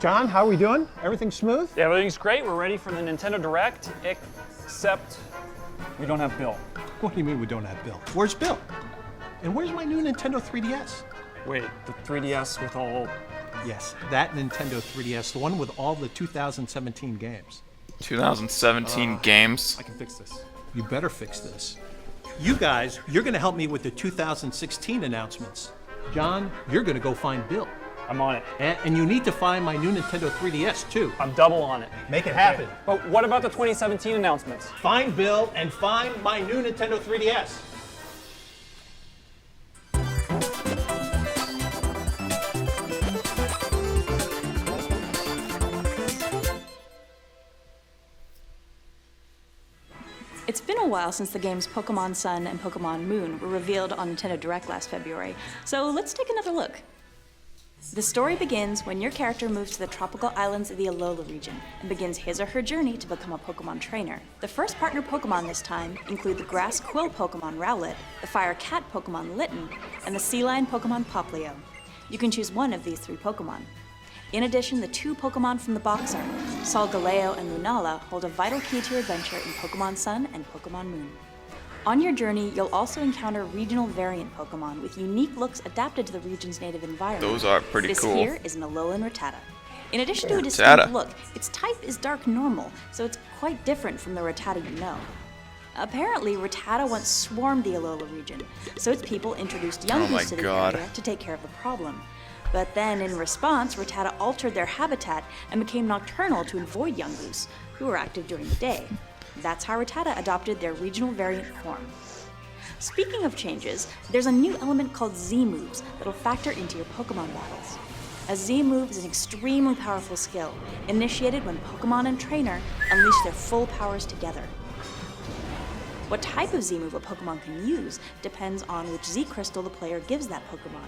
John, how are we doing? Everything smooth? Yeah, everything's great. We're ready for the Nintendo Direct, except we don't have Bill. What do you mean we don't have Bill? Where's Bill? And where's my new Nintendo 3DS? Wait, the 3DS with all... Yes, that Nintendo 3DS, the one with all the 2017 games. 2017 games? I can fix this. You better fix this. You guys, you're gonna help me with the 2016 announcements. John, you're gonna go find Bill. I'm on it. And you need to find my new Nintendo 3DS too. I'm double on it. Make it happen. But what about the 2017 announcements? Find Bill and find my new Nintendo 3DS. It's been a while since the games Pokemon Sun and Pokemon Moon were revealed on Nintendo Direct last February, so let's take another look. The story begins when your character moves to the tropical islands of the Alola region and begins his or her journey to become a Pokemon trainer. The first partner Pokemon this time include the grass quill Pokemon Rowlet, the fire cat Pokemon Litten, and the sea lion Pokemon Poplio. You can choose one of these 3 Pokemon. In addition, the 2 Pokemon from the box art, Solgaleo and Lunala, hold a vital key to your adventure in Pokemon Sun and Pokemon Moon. On your journey, you'll also encounter regional variant Pokemon with unique looks adapted to the region's native environment. Those are pretty cool. This here is an Alolan Rattata. In addition to a distinct look, its type is dark normal, so it's quite different from the Rattata you know. Apparently, Rattata once swarmed the Alola region, so its people introduced Youngoos to the area to take care of the problem. But then, in response, Rattata altered their habitat and became nocturnal to avoid Youngoos, who were active during the day. That's how Rattata adopted their regional variant form. Speaking of changes, there's a new element called Z-moves that'll factor into your Pokemon battles. A Z-move is an extremely powerful skill, initiated when Pokemon and Trainer unleash their full powers together. What type of Z-move a Pokemon can use depends on which Z-crystal the player gives that Pokemon.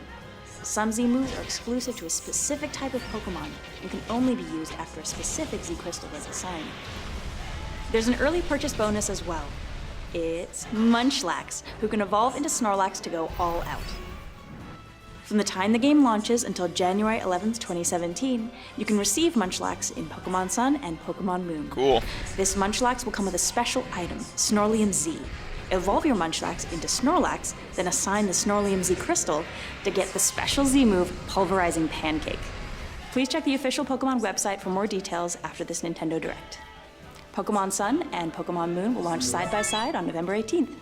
Some Z-moves are exclusive to a specific type of Pokemon and can only be used after a specific Z-crystal is assigned. There's an early purchase bonus as well. It's Munchlax, who can evolve into Snorlax to go all out. From the time the game launches until January 11th, 2017, you can receive Munchlax in Pokemon Sun and Pokemon Moon. Cool. This Munchlax will come with a special item, Snorlium Z. Evolve your Munchlax into Snorlax, then assign the Snorlium Z crystal to get the special Z move, Pulverizing Pancake. Please check the official Pokemon website for more details after this Nintendo Direct. Pokemon Sun and Pokemon Moon will launch side by side on November 18th.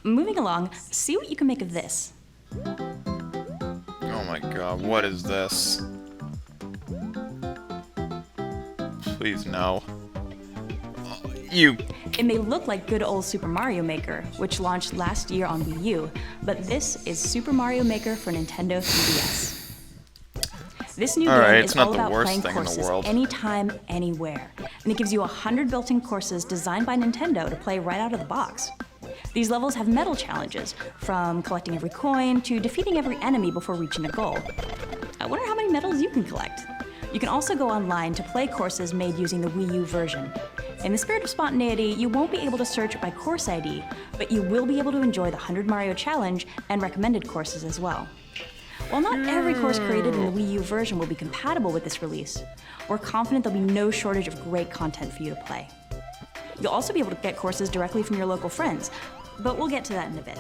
Moving along, see what you can make of this. Oh my god, what is this? Please no. It may look like good old Super Mario Maker, which launched last year on Wii U, but this is Super Mario Maker for Nintendo 3DS. This new game is all about playing courses anytime, anywhere, and it gives you 100 built-in courses designed by Nintendo to play right out of the box. These levels have medal challenges, from collecting every coin to defeating every enemy before reaching a goal. I wonder how many medals you can collect. You can also go online to play courses made using the Wii U version. In the spirit of spontaneity, you won't be able to search by course ID, but you will be able to enjoy the 100 Mario Challenge and recommended courses as well. While not every course created in the Wii U version will be compatible with this release, we're confident there'll be no shortage of great content for you to play. You'll also be able to get courses directly from your local friends, but we'll get to that in a bit.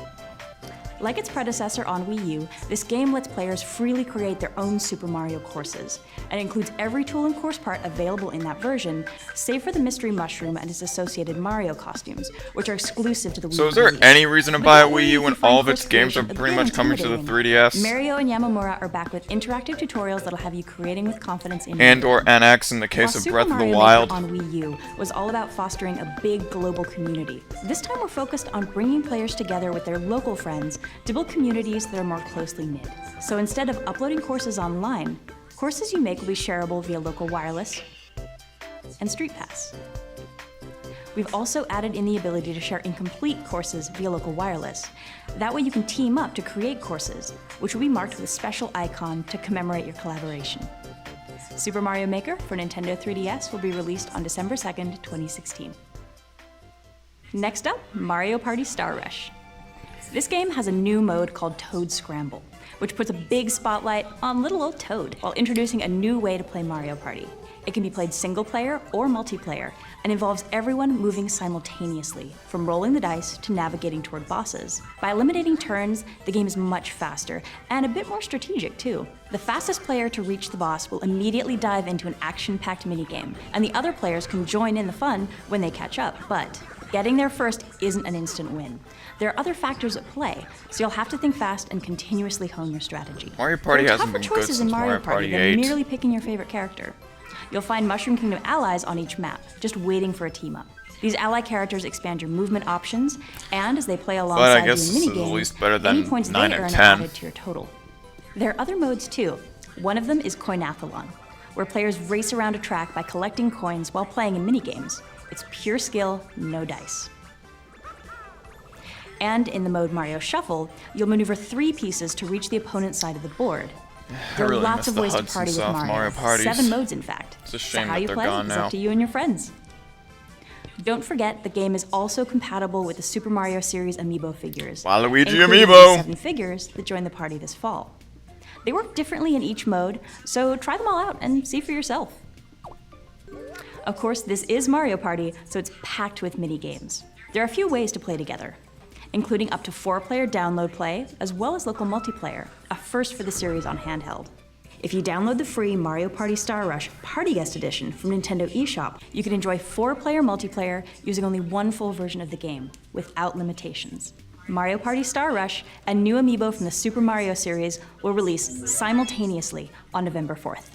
Like its predecessor on Wii U, this game lets players freely create their own Super Mario courses, and includes every tool and course part available in that version, save for the Mystery Mushroom and its associated Mario costumes, which are exclusive to the Wii U. So is there any reason to buy a Wii U when all of its games are pretty much coming to the 3DS? Mario and Yamamura are back with interactive tutorials that'll have you creating with confidence in and/or NX in the case of Breath of the Wild. On Wii U was all about fostering a big global community. This time we're focused on bringing players together with their local friends to build communities that are more closely knit. So instead of uploading courses online, courses you make will be shareable via local wireless and Street Pass. We've also added in the ability to share incomplete courses via local wireless. That way you can team up to create courses, which will be marked with a special icon to commemorate your collaboration. Super Mario Maker for Nintendo 3DS will be released on December 2nd, 2016. Next up, Mario Party Star Rush. This game has a new mode called Toad Scramble. which puts a big spotlight on little old Toad while introducing a new way to play Mario Party. It can be played single player or multiplayer and involves everyone moving simultaneously, from rolling the dice to navigating toward bosses. By eliminating turns, the game is much faster and a bit more strategic too. The fastest player to reach the boss will immediately dive into an action-packed minigame, and the other players can join in the fun when they catch up, but getting there first isn't an instant win. There are other factors at play, so you'll have to think fast and continuously hone your strategy. Mario Party There are hasn't tougher been good choices in since Mario Party than 8. merely picking your favorite character. You'll find Mushroom Kingdom allies on each map, just waiting for a team-up. These ally characters expand your movement options, and as they play But alongside I guess you in this is at minigames, least better any than points 9 they and earn 10. are added to your total. There are other modes too. One of them is Coinathlon, where players race around a track by collecting coins while playing in minigames. It's pure skill, no dice. And in the mode Mario Shuffle, you'll maneuver 3 pieces to reach the opponent's side of the board. There are really lots miss of the ways to Hudson party with Soft Mario parties. 7 modes, in fact. It's a So shame how that you they're play gone is now. up to you and your friends. Don't forget, the game is also compatible with the Super Mario series amiibo figures. Waluigi including amiibo! the 7 figures that join the party this fall. They work differently in each mode, so try them all out and see for yourself. Of course, this is Mario Party, so it's packed with mini games. There are a few ways to play together, including up to 4-player download play, as well as local multiplayer, a first for the series on handheld. If you download the free Mario Party Star Rush Party Guest Edition from Nintendo eShop, you can enjoy 4-player multiplayer using only one full version of the game, without limitations. Mario Party Star Rush, a new amiibo from the Super Mario series, will release simultaneously on November 4th.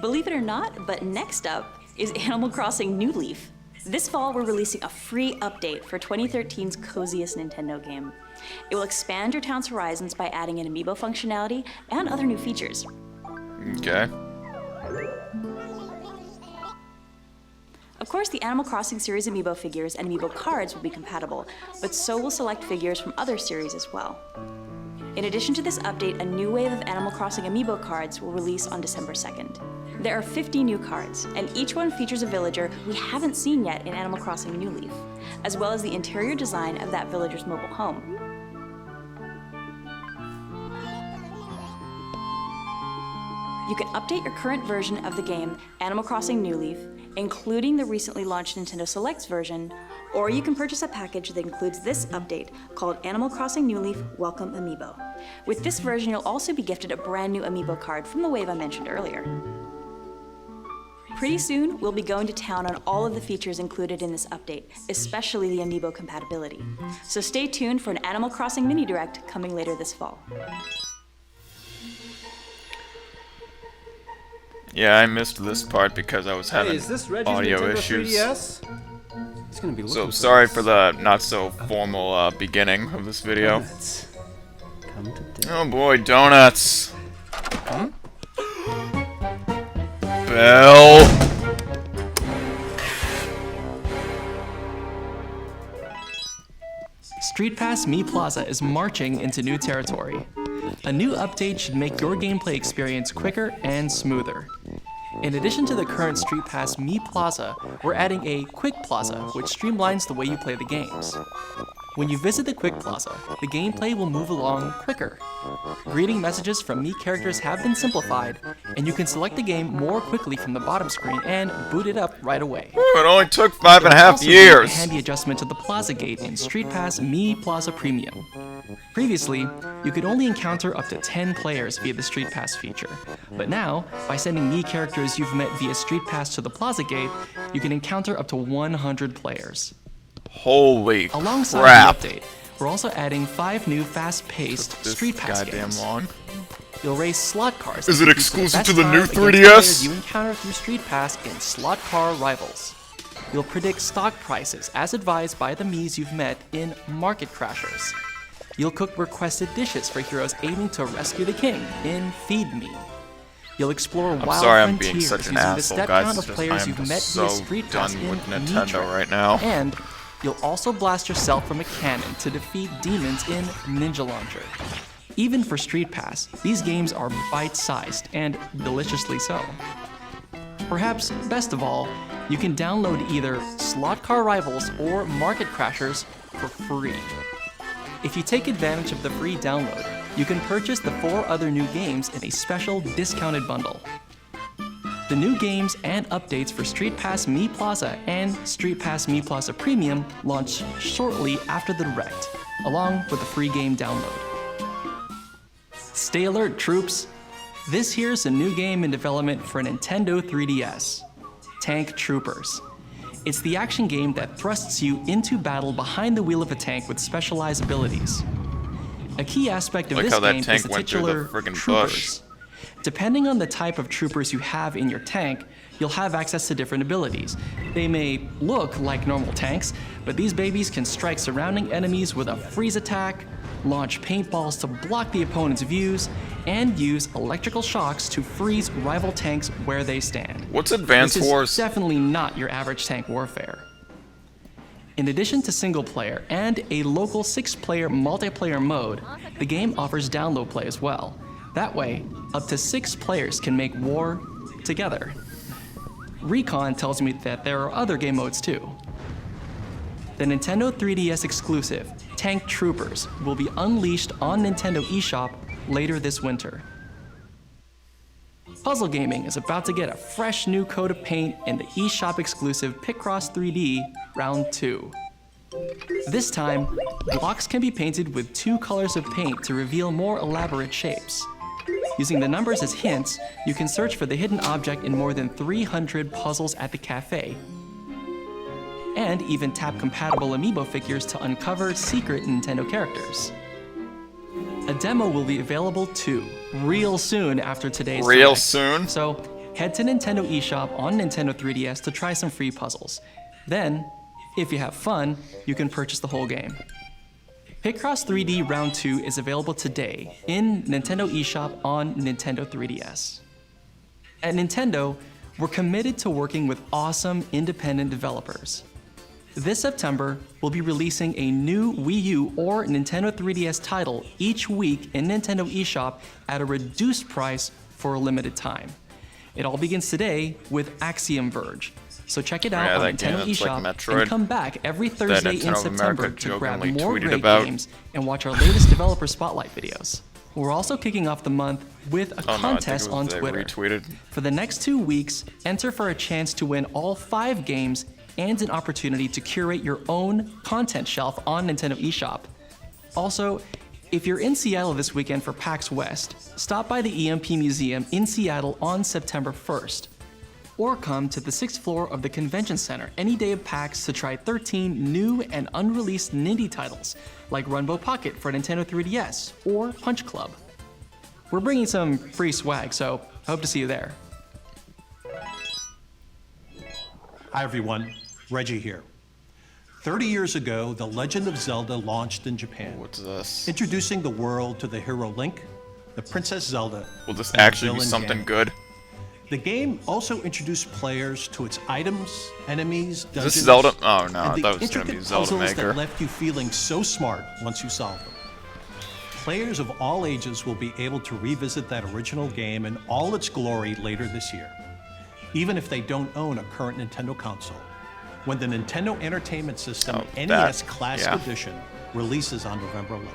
Believe it or not, but next up is Animal Crossing New Leaf. This fall, we're releasing a free update for 2013's coziest Nintendo game. It will expand your town's horizons by adding in amiibo functionality and other new features. Okay. Of course, the Animal Crossing series amiibo figures and amiibo cards will be compatible, but so will select figures from other series as well. In addition to this update, a new wave of Animal Crossing amiibo cards will release on December 2nd. There are 50 new cards, and each one features a villager we haven't seen yet in Animal Crossing New Leaf, as well as the interior design of that villager's mobile home. You can update your current version of the game, Animal Crossing New Leaf, including the recently launched Nintendo Selects version, or you can purchase a package that includes this update called Animal Crossing New Leaf Welcome Amiibo. With this version, you'll also be gifted a brand new amiibo card from the wave I mentioned earlier. Pretty soon, we'll be going to town on all of the features included in this update, especially the amiibo compatibility. So stay tuned for an Animal Crossing mini direct coming later this fall. Yeah, I missed this part because I was having Hey, is this Reggie's audio Nintendo issues. 3DS? He's gonna be looking So for sorry this. for the not so formal beginning of this video. Donuts. Come to dinner. Oh boy, donuts. Bell. Street Pass Mii Plaza is marching into new territory. A new update should make your gameplay experience quicker and smoother. In addition to the current Street Pass Mii Plaza, we're adding a Quick Plaza, which streamlines the way you play the games. When you visit the Quick Plaza, the gameplay will move along quicker. Greeting messages from Mii characters have been simplified, and you can select the game more quickly from the bottom screen and boot it up right away. It only took There'll 5.5 also be years. a handy adjustment to the Plaza Gate in Street Pass Mii Plaza Premium. Previously, you could only encounter up to 10 players via the Street Pass feature, but now, by sending Mii characters you've met via Street Pass to the Plaza Gate, you can encounter up to 100 players. Holy Alongside crap. the update, we're also adding 5 new fast-paced This Street Pass goddamn games. long. You'll race slot cars. Is it that compete for exclusive best to the new car against 3DS? players you encounter through Street Pass in Slot Car Rivals. You'll predict stock prices as advised by the Miis you've met in Market Crashers. You'll cook requested dishes for heroes aiming to rescue the king in Feed Me. You'll explore wild Sorry I'm frontiers being such an using the asshole, step guys. count It's of just players I'm you've met so via Street Pass done in with Nintendo Mii right now. And you'll also blast yourself from a cannon to defeat demons in Ninja Launcher. Even for Street Pass, these games are bite-sized and deliciously so. Perhaps best of all, you can download either Slot Car Rivals or Market Crashers for free. If you take advantage of the free download, you can purchase the 4 other new games in a special discounted bundle. The new games and updates for Street Pass Mi Plaza and Street Pass Mi Plaza Premium launch shortly after the Direct, along with the free game download. Stay alert, troops! This here's a new game in development for Nintendo 3DS, Tank Troopers. It's the action game that thrusts you into battle behind the wheel of a tank with specialized abilities. A key aspect of Like this how that game tank is the went through the titular friggin' Troopers. Depending on the type of troopers you have in your tank, you'll have access to different abilities. They may look like normal tanks, but these babies can strike surrounding enemies with a freeze attack, launch paintballs to block the opponent's views, and use electrical shocks to freeze rival tanks where they stand. What's Advance This is Wars? definitely not your average tank warfare. In addition to single player and a local 6-player multiplayer mode, the game offers download play as well. That way, up to 6 players can make war together. Recon tells me that there are other game modes too. The Nintendo 3DS exclusive, Tank Troopers, will be unleashed on Nintendo eShop later this winter. Puzzle gaming is about to get a fresh new coat of paint in the eShop exclusive Picross 3D Round 2. This time, blocks can be painted with 2 colors of paint to reveal more elaborate shapes. Using the numbers as hints, you can search for the hidden object in more than 300 puzzles at the cafe, and even tap compatible amiibo figures to uncover secret Nintendo characters. A demo will be available too, real soon after today's Real Direct. soon? So head to Nintendo eShop on Nintendo 3DS to try some free puzzles. Then, if you have fun, you can purchase the whole game. Picross 3D Round 2 is available today in Nintendo eShop on Nintendo 3DS. At Nintendo, we're committed to working with awesome independent developers. This September, we'll be releasing a new Wii U or Nintendo 3DS title each week in Nintendo eShop at a reduced price for a limited time. It all begins today with Axiom Verge. So check it out Yeah, on that game Nintendo that's like eShop Metroid and come back every Thursday in Nintendo of September America to grab jokingly more tweeted great about. games and watch our latest developer spotlight videos. We're also kicking off the month with a Oh no, I think contest it was on they Twitter. retweeted. For the next 2 weeks, enter for a chance to win all 5 games and an opportunity to curate your own content shelf on Nintendo eShop. Also, if you're in Seattle this weekend for PAX West, stop by the EMP Museum in Seattle on September 1st. Or come to the 6th floor of the Convention Center any day of PAX to try 13 new and unreleased Nindie titles, like Runbow Pocket for Nintendo 3DS or Punch Club. We're bringing some free swag, so hope to see you there. Hi everyone, Reggie here. 30 years ago, The Legend of Zelda launched in Japan, What's this? introducing the world to the hero Link, the Princess Zelda, Will this and the actually be villain something Ganon. good? The game also introduced players to its items, enemies, dungeons, this Zelda? Oh no, I and the thought it was gonna be intricate Zelda puzzles Maker. that left you feeling so smart once you solved them. Players of all ages will be able to revisit that original game in all its glory later this year, even if they don't own a current Nintendo console, when the Nintendo Entertainment System Oh, NES that, Classic yeah. Edition releases on November 11th.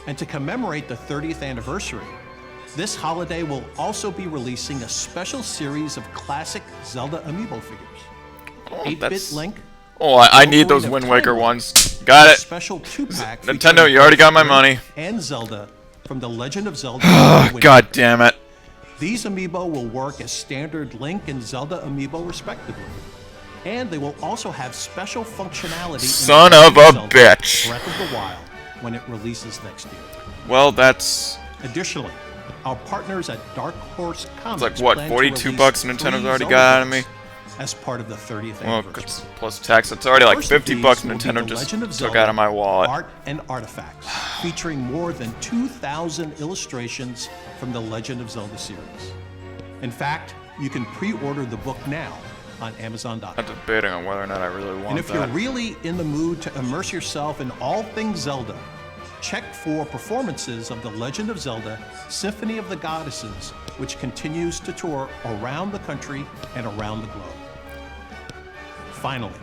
And to commemorate the 30th anniversary, this holiday will also be releasing a special series of classic Zelda amiibo figures. Oh, 8-bit that's- Link, Oh, I need Ocarina those of Wind Time Waker Link, ones. Got a it. special 2-pack Nintendo, featuring you already got my Link money. and Zelda from The Legend of Zelda. Oh, Wind God damn it. These amiibo will work as standard Link and Zelda amiibo respectively. And they will also have special functionality in Son The of Legend a Zelda bitch. Breath of the Wild when it releases next year. Well, that's Additionally, our partners at Dark Horse Comics like, what, plan to 42 release bucks Nintendo's 3 already Zelda got out of games me? as part of the 30th well, anniversary. 'cause plus tax. It's already like First of 50 these bucks will be Nintendo The just Legend of took Zelda out of my wallet. Art and Artifacts, featuring more than 2,000 illustrations from the Legend of Zelda series. In fact, you can pre-order the book now on Amazon.com. I'm debating on whether or not I really want And if that. you're really in the mood to immerse yourself in all things Zelda, check for performances of The Legend of Zelda Symphony of the Goddesses, which continues to tour around the country and around the globe. Finally,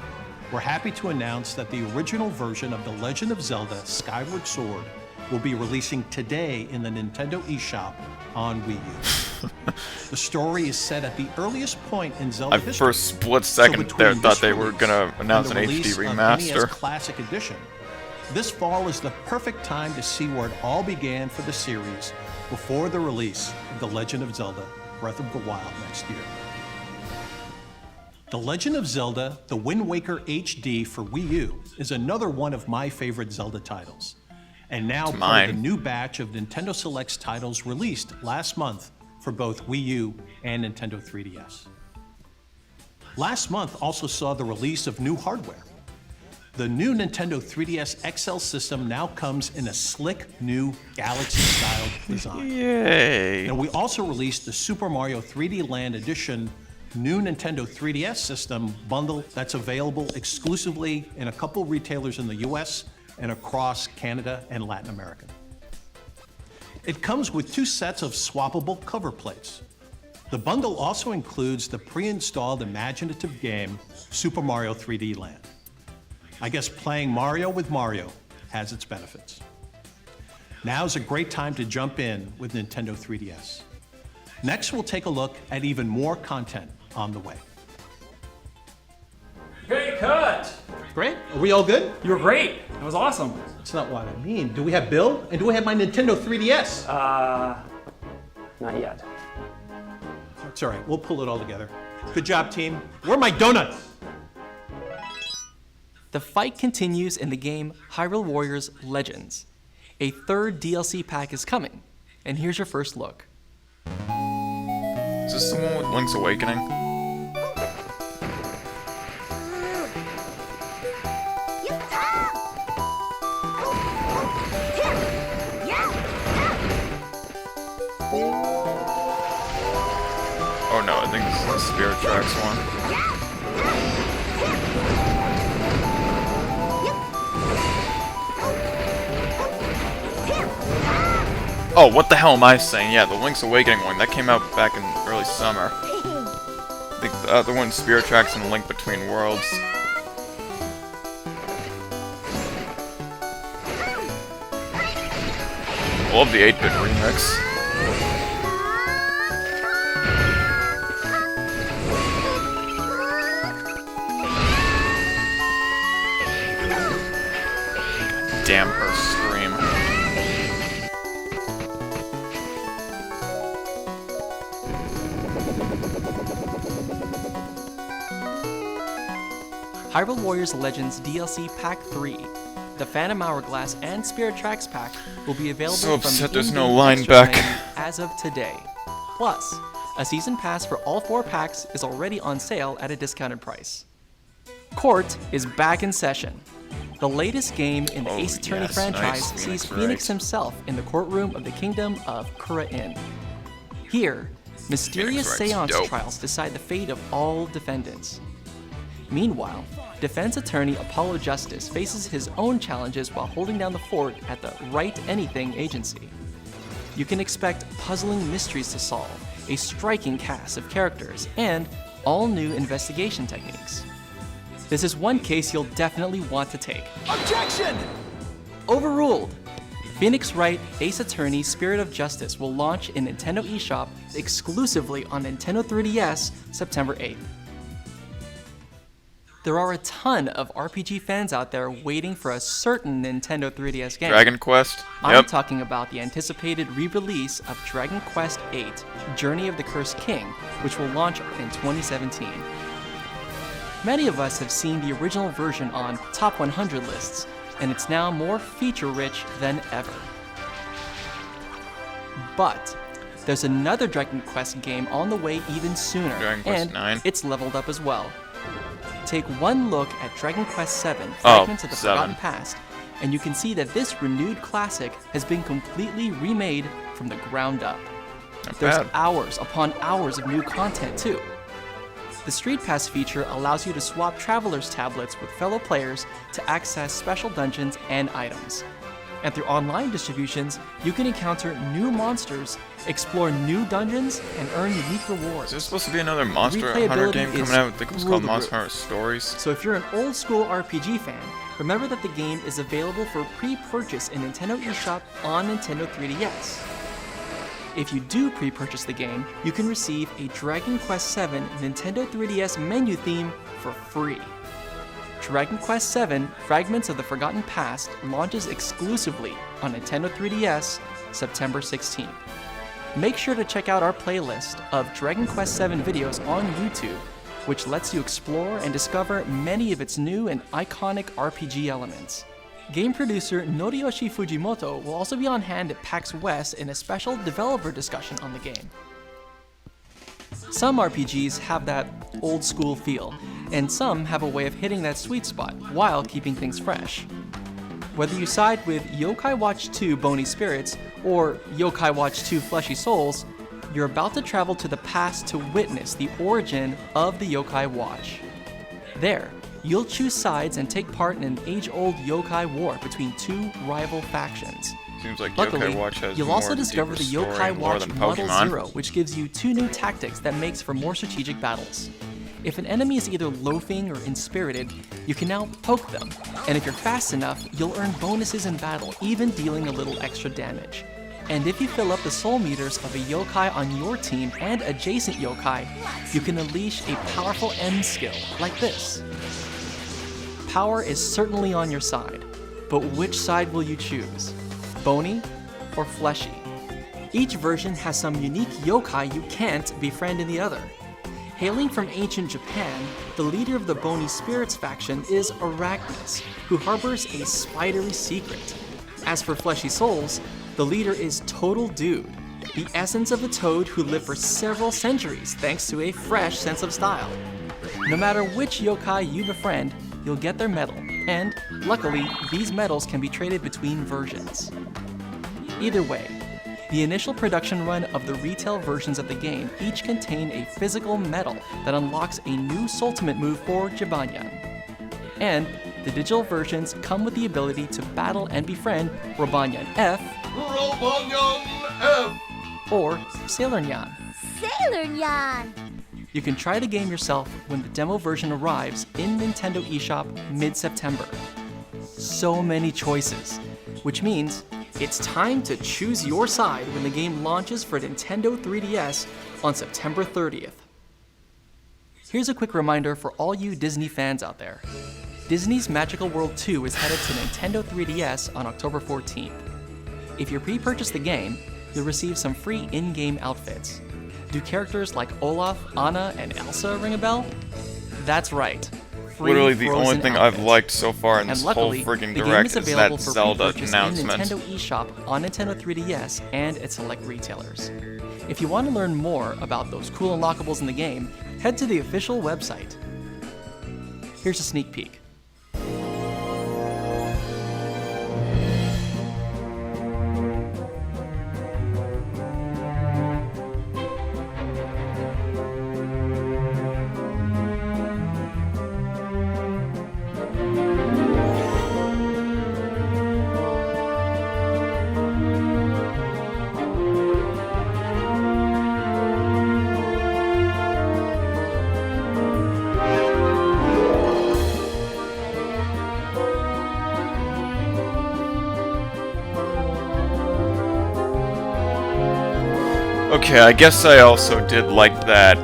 we're happy to announce that the original version of The Legend of Zelda Skyward Sword will be releasing today in the Nintendo eShop on Wii U. The story is set at the earliest point in Zelda I history. for a split second So there between thought this they were release gonna announce an and the HD release of remaster. NES Classic Edition, this fall is the perfect time to see where it all began for the series before the release of The Legend of Zelda Breath of the Wild next year. The Legend of Zelda The Wind Waker HD for Wii U is another one of my favorite Zelda titles, and now part mine. of the new batch of Nintendo Selects titles released last month for both Wii U and Nintendo 3DS. Last month also saw the release of new hardware. The new Nintendo 3DS XL system now comes in a slick, new Galaxy-styled design. Yay! And we also released the Super Mario 3D Land Edition new Nintendo 3DS system bundle that's available exclusively in a couple retailers in the US and across Canada and Latin America. It comes with 2 sets of swappable cover plates. The bundle also includes the pre-installed imaginative game Super Mario 3D Land. I guess playing Mario with Mario has its benefits. Now's a great time to jump in with Nintendo 3DS. Next, we'll take a look at even more content on the way. Great cut! Great. Are we all good? You were great. That was awesome. That's not what I mean. Do we have Bill? And do we have my Nintendo 3DS? Not yet. It's all right. We'll pull it all together. Good job, team. Where are my donuts? The fight continues in the game Hyrule Warriors Legends. A 3rd DLC pack is coming, and here's your first look. Is this the one with Link's Awakening? Oh no, I think this is the Spirit Tracks one. Oh, what the hell am I saying? Yeah, the Link's Awakening one. That came out back in early summer. I think the other one's Spirit Tracks and Link Between Worlds. Love the 8-bit remix. Damn her scream. Hyrule Warriors Legends DLC Pack 3, the Phantom Hourglass and Spirit Tracks pack will be available So from upset the there's no in-game line extras back. menu as of today. Plus, a season pass for all 4 packs is already on sale at a discounted price. Court is back in session. The latest game in the Oh, Ace Attorney yes, franchise nice, sees Phoenix Phoenix Wright. himself in the courtroom of the Kingdom of Kura-In. Here, mysterious Phoenix Wright's seance dope. trials decide the fate of all defendants. Meanwhile, defense attorney Apollo Justice faces his own challenges while holding down the fort at the Right Anything agency. You can expect puzzling mysteries to solve, a striking cast of characters, and all new investigation techniques. This is one case you'll definitely want to take. Objection! Overruled! Phoenix Wright Ace Attorney Spirit of Justice will launch in Nintendo eShop exclusively on Nintendo 3DS September 8th. There are a ton of RPG fans out there waiting for a certain Nintendo 3DS game. Dragon Quest? I'm Yep. talking about the anticipated re-release of Dragon Quest VIII, Journey of the Cursed King, which will launch in 2017. Many of us have seen the original version on Top 100 lists, and it's now more feature-rich than ever. But there's another Dragon Quest game on the way even sooner, Dragon Quest and 9. it's leveled up as well. Take one look at Dragon Quest VII, Oh, Fragments of the 7. Forgotten Past, and you can see that this renewed classic has been completely remade from the ground up. Not There's bad. hours upon hours of new content too. The Street Pass feature allows you to swap Traveler's tablets with fellow players to access special dungeons and items. And through online distributions, you can encounter new monsters, explore new dungeons, and earn unique rewards. Is there supposed to be another Monster Hunter Replayability game is coming out? I think it was through called the Monster roof. Hunter Stories. So if you're an old school RPG fan, remember that the game is available for pre-purchase in Nintendo eShop on Nintendo 3DS. If you do pre-purchase the game, you can receive a Dragon Quest VII Nintendo 3DS menu theme for free. Dragon Quest VII Fragments of the Forgotten Past launches exclusively on Nintendo 3DS September 16th. Make sure to check out our playlist of Dragon Quest VII videos on YouTube, which lets you explore and discover many of its new and iconic RPG elements. Game producer Noriyoshi Fujimoto will also be on hand at PAX West in a special developer discussion on the game. Some RPGs have that old school feel, and some have a way of hitting that sweet spot while keeping things fresh. Whether you side with Yokai Watch 2 Bony Spirits or Yokai Watch 2 Fleshy Souls, you're about to travel to the past to witness the origin of the Yokai Watch. There, you'll choose sides and take part in an age-old yokai war between two rival factions. Seems like Luckily, Yokai Watch has you'll more also discover the deeper story Yokai and more Watch than Model Pokemon. Zero, which gives you two new tactics that makes for more strategic battles. If an enemy is either loafing or inspirited, you can now poke them, and if you're fast enough, you'll earn bonuses in battle, even dealing a little extra damage. And if you fill up the soul meters of a yokai on your team and adjacent yokai, you can unleash a powerful M skill, like this. Power is certainly on your side, but which side will you choose? Bony or fleshy? Each version has some unique yokai you can't befriend in the other. Hailing from ancient Japan, the leader of the Bony Spirits faction is Arachnus, who harbors a spidery secret. As for Fleshy Souls, the leader is Total Dude, the essence of a toad who lived for several centuries thanks to a fresh sense of style. No matter which yokai you befriend, you'll get their medal, and luckily, these medals can be traded between versions. Either way, the initial production run of the retail versions of the game each contain a physical medal that unlocks a new Soultimate move for Jibanyan. And the digital versions come with the ability to battle and befriend Robanyan F or Sailor Nyan. Sailor Nyan! You can try the game yourself when the demo version arrives in Nintendo eShop mid-September. So many choices, which means it's time to choose your side when the game launches for Nintendo 3DS on September 30th. Here's a quick reminder for all you Disney fans out there. Disney's Magical World 2 is headed to Nintendo 3DS on October 14th. If you pre-purchase the game, you'll receive some free in-game outfits. Do characters like Olaf, Anna, and Elsa ring a bell? That's right. Free Literally the only Frozen thing outfits. I've liked so far in And this whole luckily, friggin' the game direct is is available that for Zelda pre-purchase in announcement. Nintendo eShop on Nintendo 3DS and at select retailers. If you want to learn more about those cool unlockables in the game, head to the official website. Here's a sneak peek. Okay, I guess I also did like that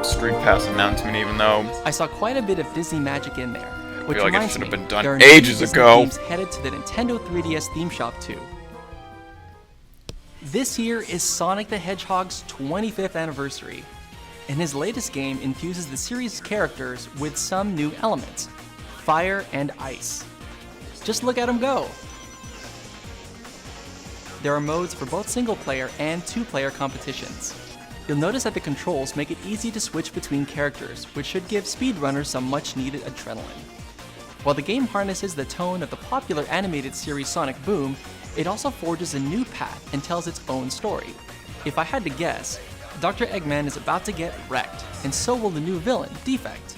Street Pass announcement, even though I saw quite a bit of Disney magic in there, which feel like it reminds should have me, been done there are new ages Disney ago. themes headed to the Nintendo 3DS theme shop too. This year is Sonic the Hedgehog's 25th anniversary, and his latest game infuses the series' characters with some new elements: fire and ice. Just look at him go! There are modes for both single-player and two-player competitions. You'll notice that the controls make it easy to switch between characters, which should give speedrunners some much-needed adrenaline. While the game harnesses the tone of the popular animated series Sonic Boom, it also forges a new path and tells its own story. If I had to guess, Dr. Eggman is about to get wrecked, and so will the new villain, Defect.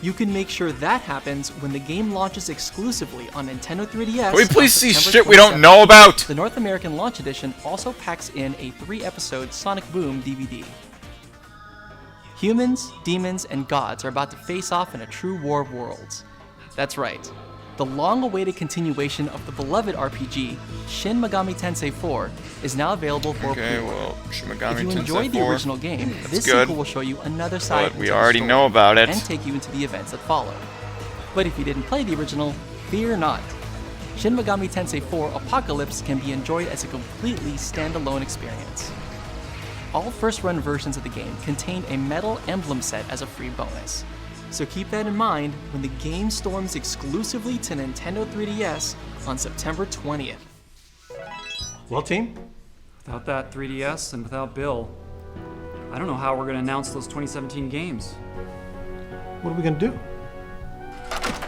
You can make sure that happens when the game launches exclusively on Nintendo 3DS. Can we please on see September shit we don't 27th. know about? The North American launch edition also packs in a 3-episode Sonic Boom DVD. Humans, demons, and gods are about to face off in a true war of worlds. That's right. The long-awaited continuation of the beloved RPG, Shin Megami Tensei 4, is now available for Okay, pre-order. well, Shin Megami If you Tensei enjoyed the 4, original game, this good. sequel will show you another side but we to the already story know about it. and take you into the events that follow. But if you didn't play the original, fear not. Shin Megami Tensei 4 Apocalypse can be enjoyed as a completely standalone experience. All first-run versions of the game contain a metal emblem set as a free bonus. So keep that in mind when the game storms exclusively to Nintendo 3DS on September 20th. Well, team, Without that 3DS and without Bill, I don't know how we're gonna announce those 2017 games. what are we going to do?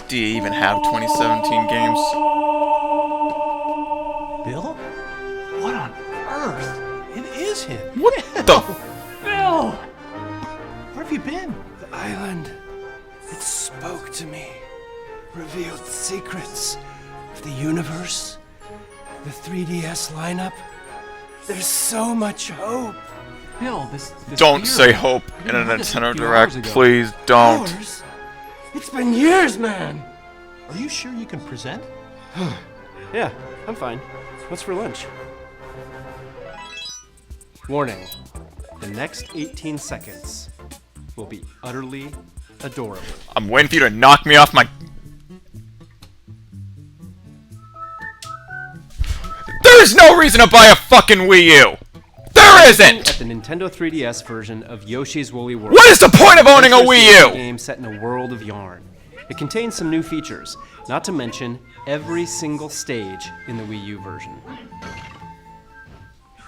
Do you even have 2017 games? Bill? What on earth? It is him. What the? Bill! Where have you been? The island. It spoke to me. Revealed secrets of the universe. The 3DS lineup. There's so much hope. Bill, this Don't beer. say hope in a You had this a Nintendo few hours Direct, ago. please don't. Hours? It's been years, man. Are you sure you can present? Yeah, I'm fine. What's for lunch? Warning. The next 18 seconds will be utterly adorable. I'm waiting for you to knock me off my... There is no reason to buy a fucking Wii U! There isn't! At the Nintendo 3DS version of Yoshi's Woolly World. What is the point of owning a Adventure Wii series U? game set in a world of yarn. It contains some new features, not to mention every single stage in the Wii U version.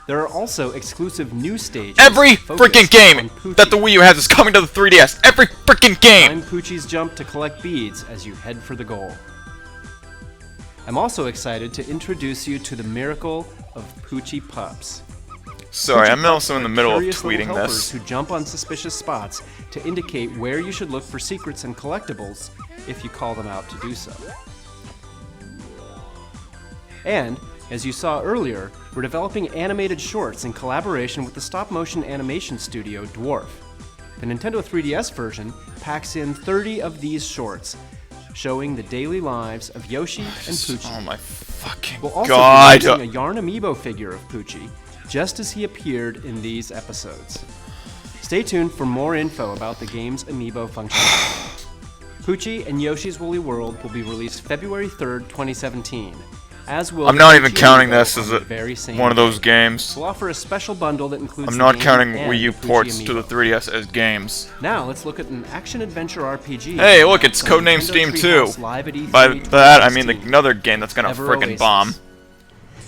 There are also exclusive new stages. Every focused freaking game on Poochie. that the Wii U has is coming to the 3DS. Every freaking game! Climb Poochie's jump to collect beads as you head for the goal. I'm also excited to introduce you to the miracle of Poochie Pups. Sorry, Poochie I'm also in Pups the are middle of curious little tweeting helpers this. who jump on suspicious spots to indicate where you should look for secrets and collectibles if you call them out to do so. And, as you saw earlier, we're developing animated shorts in collaboration with the stop-motion animation studio Dwarf. The Nintendo 3DS version packs in 30 of these shorts, showing the daily lives of Yoshi and Poochie. Oh my fucking We'll also god! be releasing a yarn amiibo figure of Poochie, just as he appeared in these episodes. Stay tuned for more info about the game's amiibo functionality. Poochie and Yoshi's Woolly World will be released February 3rd, 2017. As will I'm not even Poochie counting Amiibo this on as the very same one of day. those games. We'll offer a special bundle that includes I'm the not game counting and Wii U the Poochie ports to the Amiibo. 3DS as games. Now let's look at an action-adventure RPG. Hey, look, it's from codenamed Nintendo Steam Treehouse 2. Live at E3 By that, I mean 2016. another game that's gonna Ever frickin' Oasis. bomb.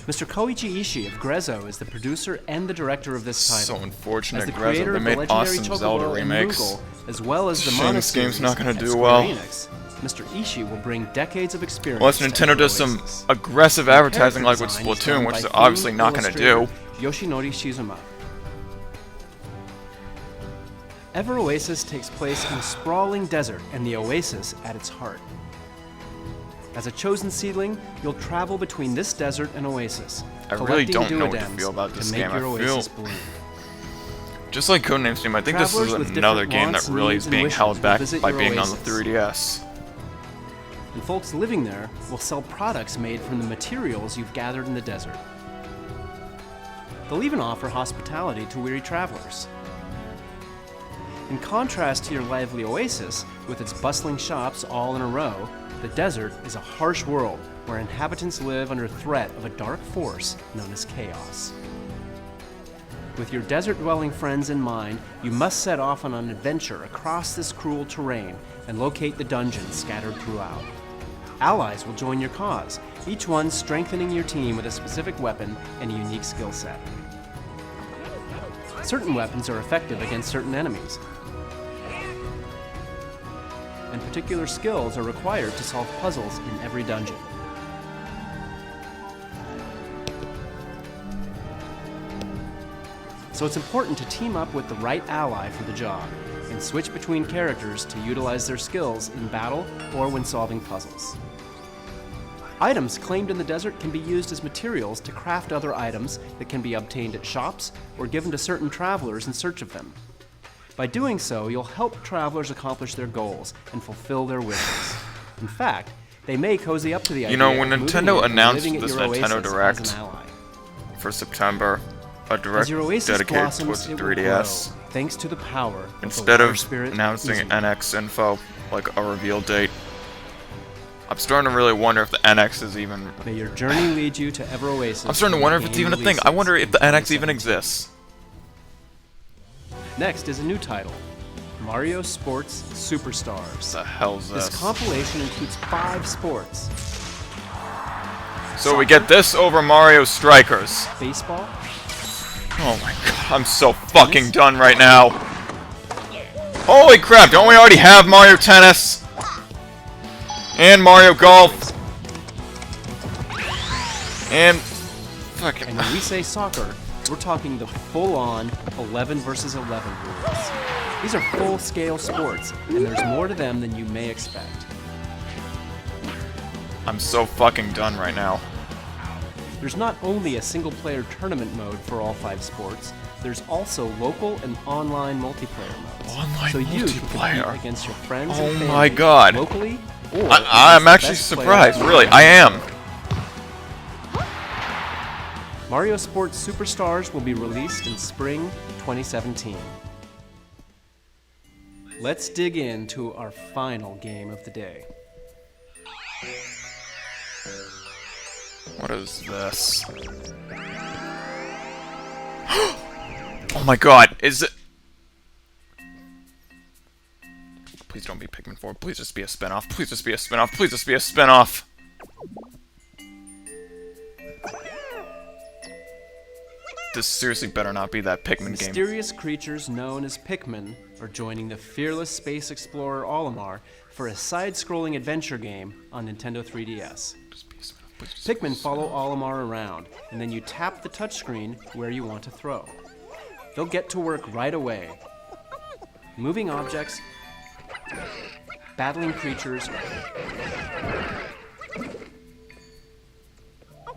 Mr. Koichi Ishii of Grezzo is the producer and the director of this title. So As unfortunate, the Grezzo. creator They of the made legendary awesome Chocobo Zelda and remakes. Moogle, as well as the Shame Mana this game's series not gonna at do Square well. Enix, Mr. Ishii will bring decades of experience. Unless to Nintendo Ever does some Oasis. aggressive The advertising like character with design is Splatoon, done which by they're obviously famed not gonna do. illustrator Yoshinori Shizuma. Ever Oasis takes place in a sprawling desert and the oasis at its heart. As a chosen seedling, you'll travel between this desert and oasis, I really collecting don't know what to duodems feel about this to make game. I your feel- oasis bloom. Just like Codename Steam, I think this Travelers is with another different game that wants, really needs, is and being wishes held will back visit by your being on the oasis. 3DS. And folks living there will sell products made from the materials you've gathered in the desert. They'll even offer hospitality to weary travelers. In contrast to your lively oasis, with its bustling shops all in a row, the desert is a harsh world where inhabitants live under threat of a dark force known as chaos. With your desert-dwelling friends in mind, you must set off on an adventure across this cruel terrain and locate the dungeons scattered throughout. Allies will join your cause, each one strengthening your team with a specific weapon and a unique skill set. Certain weapons are effective against certain enemies, and particular skills are required to solve puzzles in every dungeon. So it's important to team up with the right ally for the job and and switch between characters to utilize their skills in battle or when solving puzzles. Items claimed in the desert can be used as materials to craft other items that can be obtained at shops or given to certain travelers in search of them. By doing so, you'll help travelers accomplish their goals and fulfill their wishes. In fact, they may cozy up to the idea You know, when of moving Nintendo in and announced living at this your Nintendo oasis Direct as an ally. for September, a As direct your oasis dedicated blossoms, towards the it will 3DS, grow, thanks to the power of instead the of Water Spirit announcing Izumi. NX info, like a reveal date, I'm starting to really wonder if the NX is even... May your journey lead you to Ever Oasis. I'm starting to wonder if it's even a thing. I wonder if the NX even exists. Next is a new title, Mario Sports Superstars. The hell's This this? compilation includes 5 sports: So we get this over Mario Strikers. baseball, Oh my god, I'm so fucking done right now. Holy crap, don't we already have Mario Tennis? And Mario Golf? And... fucking... and when we say soccer, we're talking the full-on 11 versus 11 rules. These are full-scale sports, and there's more to them than you may expect. I'm so fucking done right now. There's not only a single-player tournament mode for all 5 sports, there's also local and online multiplayer modes. Online so you can multiplayer? compete against your friends Oh and family my god. locally, or I'm against the actually best player surprised, in the really, world. I am. Mario Sports Superstars will be released in spring 2017. Let's dig into our final game of the day. What is this? Oh my god, is it... Please don't be Pikmin 4, please just be a spin-off, please just be a spin-off, please just be a spin-off! This seriously better not be that Pikmin game. Mysterious creatures known as Pikmin are joining the fearless space explorer Olimar for a side-scrolling adventure game on Nintendo 3DS. Just be a spin-off, please just be a Pikmin follow Olimar around, and then you tap the touchscreen where you want to throw. They'll get to work right away, moving objects, battling creatures,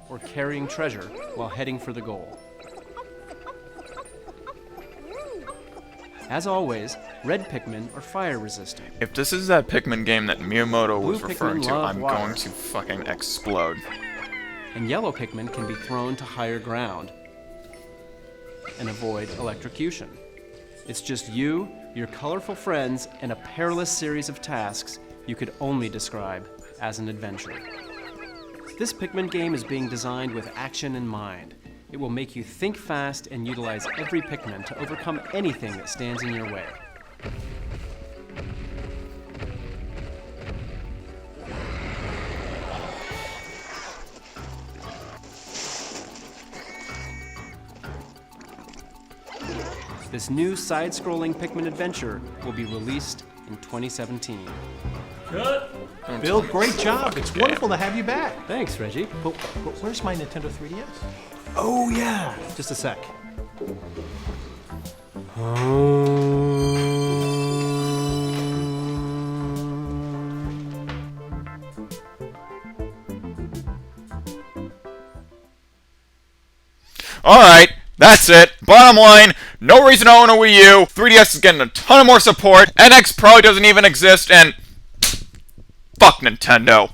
or carrying treasure while heading for the goal. As always, red Pikmin are fire resistant. If this is that Pikmin game that Miyamoto was Blue referring Pikmin to, love I'm water. going to fucking explode. And yellow Pikmin can be thrown to higher ground and avoid electrocution. It's just you, your colorful friends, and a perilous series of tasks you could only describe as an adventure. This Pikmin game is being designed with action in mind. It will make you think fast and utilize every Pikmin to overcome anything that stands in your way. This new side-scrolling Pikmin adventure will be released in 2017. Bill, great job. It's wonderful to have you back. Thanks, Reggie. But where's my Nintendo 3DS? Oh, yeah. Just a sec. Alright, that's it. Bottom line, no reason to own a Wii U. 3DS is getting a ton of more support. NX probably doesn't even exist, and... fuck Nintendo.